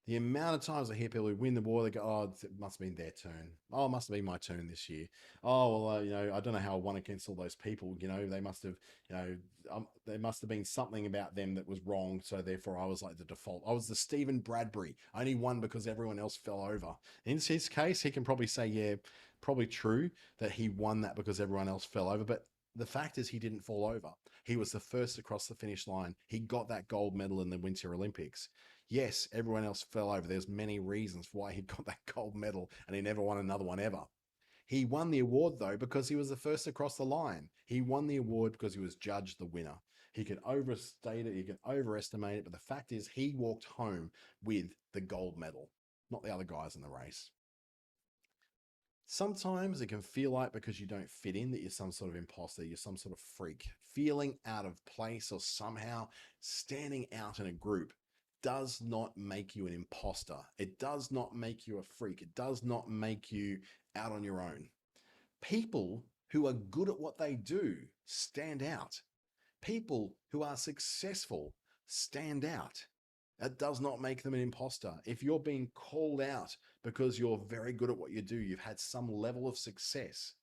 The amount of times I hear people who win the war, they go, oh, it must have been their turn. Oh, it must have been my turn this year. Oh, well, I don't know how I won against all those people. They must have, there must have been something about them that was wrong. So therefore I was like the default. I was the Stephen Bradbury. I only won because everyone else fell over. In his case, he can probably say, yeah, probably true that he won that because everyone else fell over. But the fact is he didn't fall over. He was the first across the finish line. He got that gold medal in the Winter Olympics. Yes, everyone else fell over. There's many reasons why he got that gold medal and he never won another one ever. He won the award though because he was the first across the line. He won the award because he was judged the winner. He can overstate it, he can overestimate it, but the fact is he walked home with the gold medal, not the other guys in the race. Sometimes it can feel like, because you don't fit in, that you're some sort of imposter, you're some sort of freak. Feeling out of place or somehow standing out in a group does not make you an imposter. It does not make you a freak. It does not make you out on your own. People who are good at what they do stand out. People who are successful stand out. That does not make them an imposter. If you're being called out because you're very good at what you do, you've had some level of success,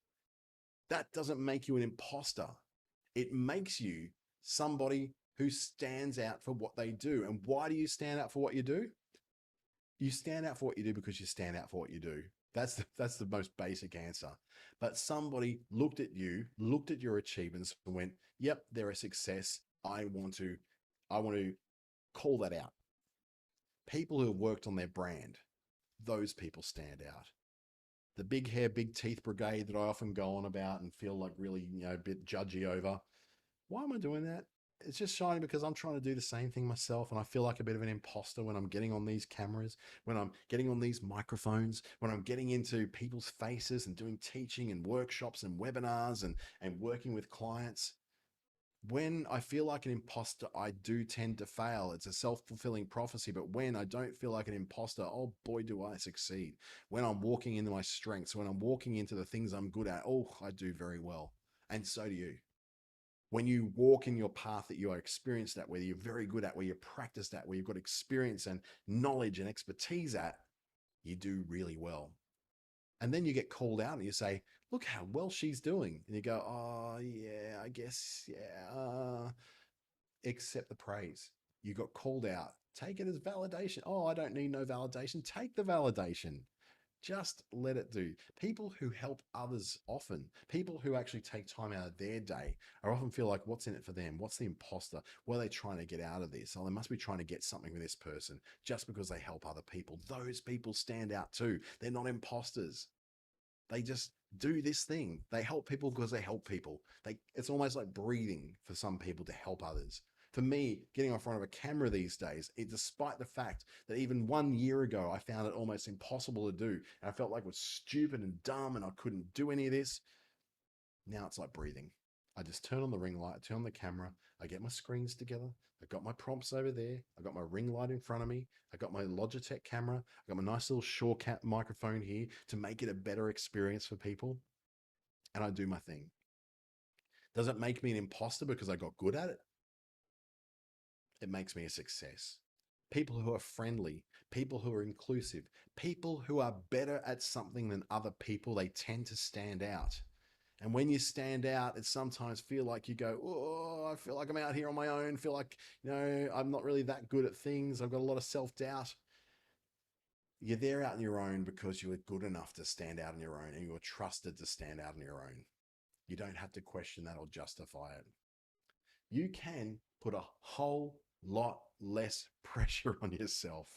that doesn't make you an imposter. It makes you somebody who stands out for what they do. And why do you stand out for what you do? You stand out for what you do because you stand out for what you do. That's the most basic answer. But somebody looked at you, looked at your achievements and went, yep, they're a success. I want to call that out. People who have worked on their brand, those people stand out. The big hair, big teeth brigade that I often go on about and feel like really, a bit judgy over. Why am I doing that? It's just shining because I'm trying to do the same thing myself, and I feel like a bit of an imposter when I'm getting on these cameras, when I'm getting on these microphones, when I'm getting into people's faces and doing teaching and workshops and webinars and working with clients. When I feel like an imposter, I do tend to fail. It's a self-fulfilling prophecy. But when I don't feel like an imposter, oh boy, do I succeed. When I'm walking into my strengths, when I'm walking into the things I'm good at, oh, I do very well. And so do you. When you walk in your path that you are experienced at, where you're very good at, where you're practiced at, where you've got experience and knowledge and expertise at, you do really well. And then you get called out and you say, look how well she's doing. And you go, oh, yeah, I guess, yeah. Accept the praise. You got called out. Take it as validation. Oh, I don't need no validation. Take the validation. Just let it do. People who help others often, people who actually take time out of their day, I often feel like, what's in it for them? What's the imposter? What are they trying to get out of this? Oh, they must be trying to get something with this person just because they help other people. Those people stand out too. They're not imposters. They just do this thing. They help people because they help people. It's almost like breathing for some people to help others. For me, getting in front of a camera these days, despite the fact that even 1 year ago, I found it almost impossible to do, and I felt like it was stupid and dumb and I couldn't do any of this. Now it's like breathing. I just turn on the ring light, turn on the camera, I get my screens together, I've got my prompts over there, I've got my ring light in front of me, I've got my Logitech camera, I've got my nice little Shure microphone here to make it a better experience for people, and I do my thing. Does it make me an imposter because I got good at it? It makes me a success. People who are friendly, people who are inclusive, people who are better at something than other people, they tend to stand out. And when you stand out, it sometimes feel like you go, oh, I feel like I'm out here on my own, feel like, I'm not really that good at things. I've got a lot of self-doubt. You're there out on your own because you were good enough to stand out on your own and you were trusted to stand out on your own. You don't have to question that or justify it. You can put a whole lot less pressure on yourself.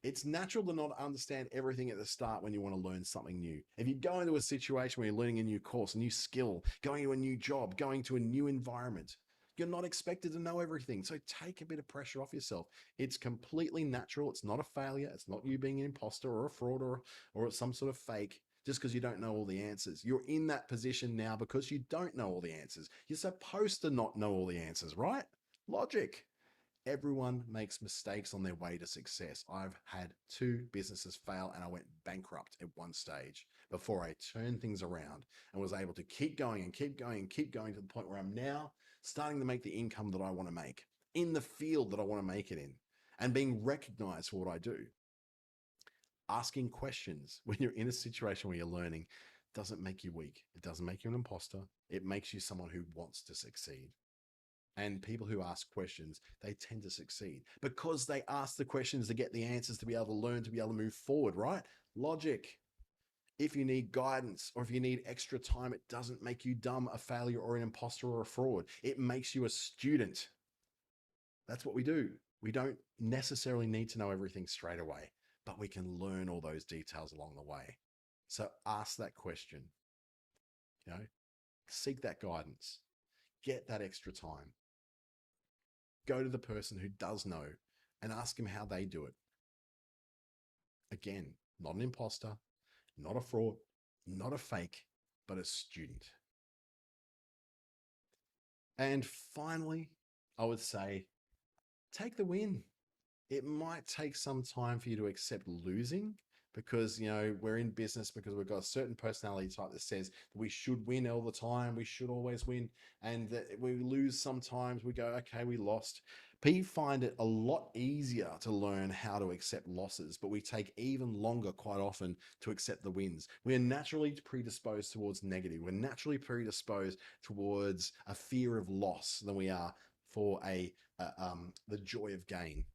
It's natural to not understand everything at the start when you want to learn something new. If you go into a situation where you're learning a new course, a new skill, going to a new job, going to a new environment, you're not expected to know everything. So take a bit of pressure off yourself. It's completely natural. It's not a failure. It's not you being an imposter or a fraud or some sort of fake just because you don't know all the answers. You're in that position now because you don't know all the answers. You're supposed to not know all the answers, right? Logic. Everyone makes mistakes on their way to success. I've had 2 businesses fail and I went bankrupt at one stage before I turned things around and was able to keep going and keep going and keep going to the point where I'm now starting to make the income that I want to make in the field that I want to make it in and being recognized for what I do. Asking questions when you're in a situation where you're learning doesn't make you weak. It doesn't make you an imposter. It makes you someone who wants to succeed. And people who ask questions, they tend to succeed because they ask the questions to get the answers, to be able to learn, to be able to move forward, right? Logic. If you need guidance or if you need extra time, it doesn't make you dumb, a failure, or an imposter or a fraud. It makes you a student. That's what we do. We don't necessarily need to know everything straight away, but we can learn all those details along the way. So ask that question, seek that guidance, get that extra time. Go to the person who does know and ask them how they do it. Again, not an imposter, not a fraud, not a fake, but a student. And finally, I would say, take the win. It might take some time for you to accept losing because, we're in business because we've got a certain personality type that says that we should win all the time. We should always win. And that we lose sometimes. We go, okay, we lost. People find it a lot easier to learn how to accept losses, but we take even longer quite often to accept the wins. We are naturally predisposed towards negative. We're naturally predisposed towards a fear of loss than we are for the joy of gain.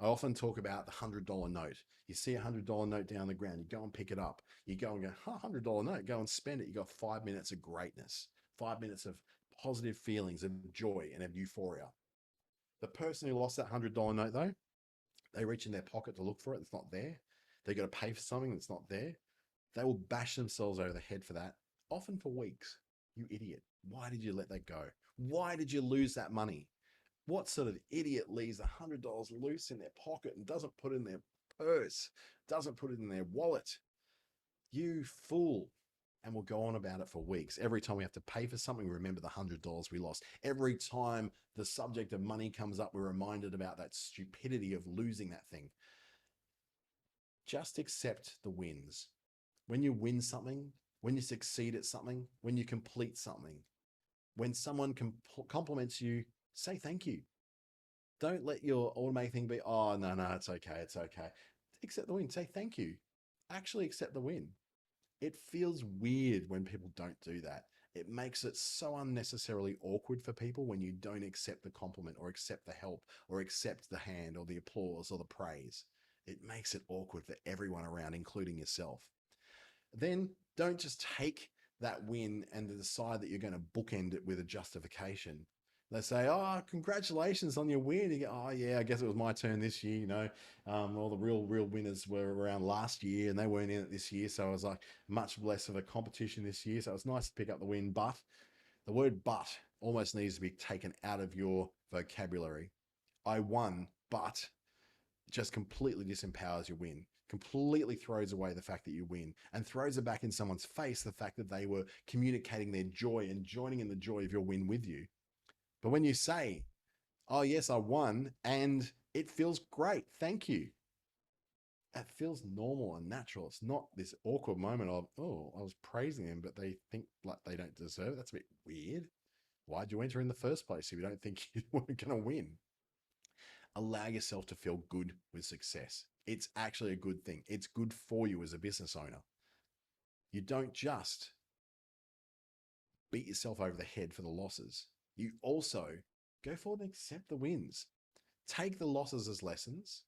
I often talk about the $100 note. You see a $100 note down the ground, you go and pick it up. You go and go, $100 note, go and spend it. You got 5 minutes of greatness, 5 minutes of positive feelings of joy and of euphoria. The person who lost that $100 note though, they reach in their pocket to look for it. It's not there. They got to pay for something that's not there. They will bash themselves over the head for that, often for weeks. You idiot. Why did you let that go? Why did you lose that money? What sort of idiot leaves $100 loose in their pocket and doesn't put it in their purse, doesn't put it in their wallet? You fool. And we'll go on about it for weeks. Every time we have to pay for something, we remember the $100 we lost. Every time the subject of money comes up, we're reminded about that stupidity of losing that thing. Just accept the wins. When you win something, when you succeed at something, when you complete something, when someone compliments you, say thank you. Don't let your automatic thing be, oh, no, it's okay, it's okay. Accept the win. Say thank you. Actually accept the win. It feels weird when people don't do that. It makes it so unnecessarily awkward for people when you don't accept the compliment or accept the help or accept the hand or the applause or the praise. It makes it awkward for everyone around, including yourself. Then don't just take that win and decide that you're going to bookend it with a justification. They say, "Oh, congratulations on your win." You go, "Oh, yeah, I guess it was my turn this year." All the real winners were around last year, and they weren't in it this year, so it was like much less of a competition this year. So it's nice to pick up the win, but the word "but" almost needs to be taken out of your vocabulary. I won, but just completely disempowers your win, completely throws away the fact that you win, and throws it back in someone's face the fact that they were communicating their joy and joining in the joy of your win with you. But when you say, "Oh, yes, I won, and it feels great, thank you," it feels normal and natural. It's not this awkward moment of, "Oh, I was praising them, but they think like they don't deserve it." That's a bit weird. Why'd you enter in the first place if you don't think you were going to win? Allow yourself to feel good with success. It's actually a good thing. It's good for you as a business owner. You don't just beat yourself over the head for the losses. You also go forward and accept the wins. Take the losses as lessons,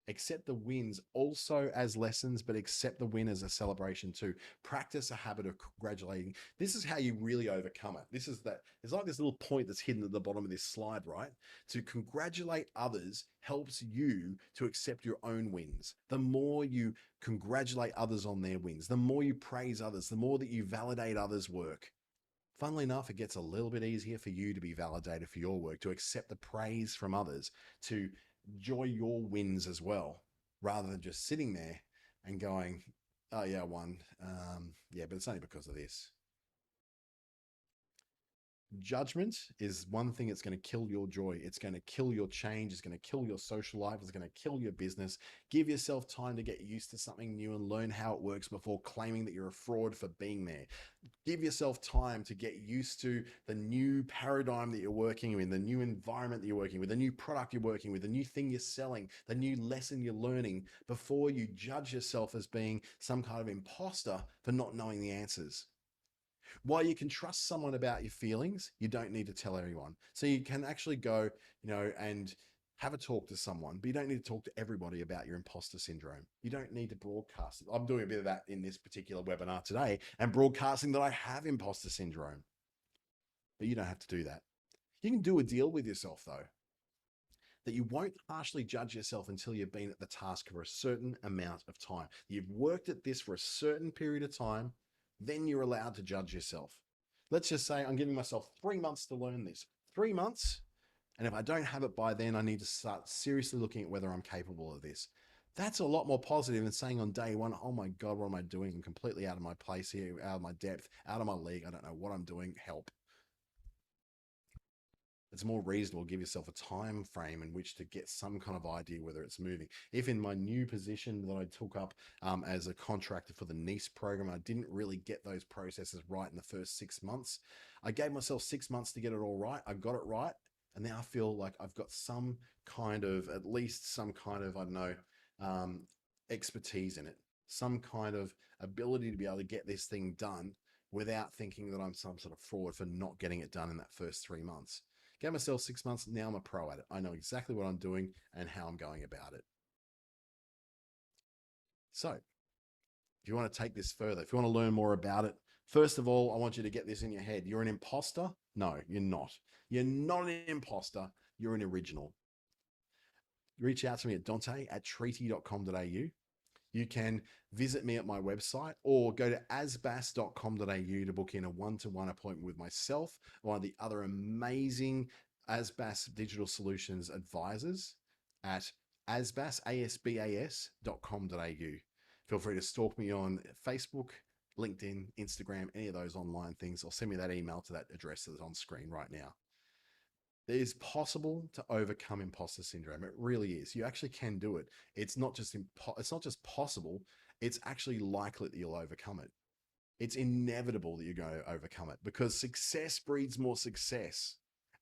accept the wins also as lessons, but accept the win as a celebration too. Practice a habit of congratulating. This is how you really overcome it. It's like this little point that's hidden at the bottom of this slide, right? To congratulate others helps you to accept your own wins. The more you congratulate others on their wins, the more you praise others, the more that you validate others' work. Funnily enough, it gets a little bit easier for you to be validated for your work, to accept the praise from others, to enjoy your wins as well, rather than just sitting there and going, "Oh, yeah, I won. Yeah, but it's only because of this." Judgment is one thing that's going to kill your joy. It's going to kill your change. It's going to kill your social life. It's going to kill your business. Give yourself time to get used to something new and learn how it works before claiming that you're a fraud for being there. Give yourself time to get used to the new paradigm that you're working in, the new environment that you're working with, the new product you're working with, the new thing you're selling, the new lesson you're learning before you judge yourself as being some kind of imposter for not knowing the answers. While you can trust someone about your feelings, you don't need to tell everyone. So you can actually go, and have a talk to someone, but you don't need to talk to everybody about your imposter syndrome. You don't need to broadcast it. I'm doing a bit of that in this particular webinar today and broadcasting that I have imposter syndrome, but you don't have to do that. You can do a deal with yourself though, that you won't harshly judge yourself until you've been at the task for a certain amount of time. You've worked at this for a certain period of time, then you're allowed to judge yourself. Let's just say I'm giving myself 3 months to learn this. 3 months, and if I don't have it by then, I need to start seriously looking at whether I'm capable of this. That's a lot more positive than saying on day one, "Oh my God, what am I doing? I'm completely out of my place here, out of my depth, out of my league. I don't know what I'm doing. Help." It's more reasonable. Give yourself a time frame in which to get some kind of idea whether it's moving. If in my new position that I took up as a contractor for the NICE program, I didn't really get those processes right in the first 6 months. I gave myself 6 months to get it all right. I got it right. And now I feel like I've got some kind of, at least some kind of, I don't know, expertise in it, some kind of ability to be able to get this thing done without thinking that I'm some sort of fraud for not getting it done in that first 3 months. Gave myself 6 months. Now I'm a pro at it. I know exactly what I'm doing and how I'm going about it. So if you want to take this further, if you want to learn more about it, first of all, I want you to get this in your head. You're an imposter? No, you're not. You're not an imposter. You're an original. Reach out to me at dante@treaty.com.au. You can visit me at my website or go to asbas.com.au to book in a one-to-one appointment with myself, one of the other amazing Asbas Digital Solutions advisors at asbas.com.au. Feel free to stalk me on Facebook, LinkedIn, Instagram, any of those online things, or send me that email to that address that's on screen right now. It is possible to overcome imposter syndrome. It really is. You actually can do it. It's not just possible, it's actually likely that you'll overcome it. It's inevitable that you're going to overcome it because success breeds more success.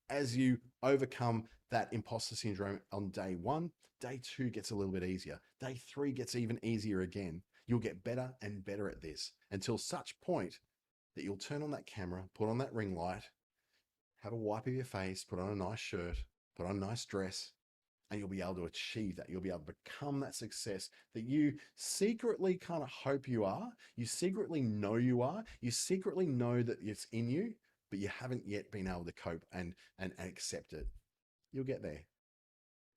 As you overcome that imposter syndrome on day one, day two gets a little bit easier. Day three gets even easier again. You'll get better and better at this until such point that you'll turn on that camera, put on that ring light, have a wipe of your face, put on a nice shirt, put on a nice dress, and you'll be able to achieve that. You'll be able to become that success that you secretly kind of hope you are. You secretly know you are. You secretly know that it's in you, but you haven't yet been able to cope and accept it. You'll get there.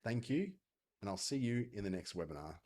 Thank you, and I'll see you in the next webinar.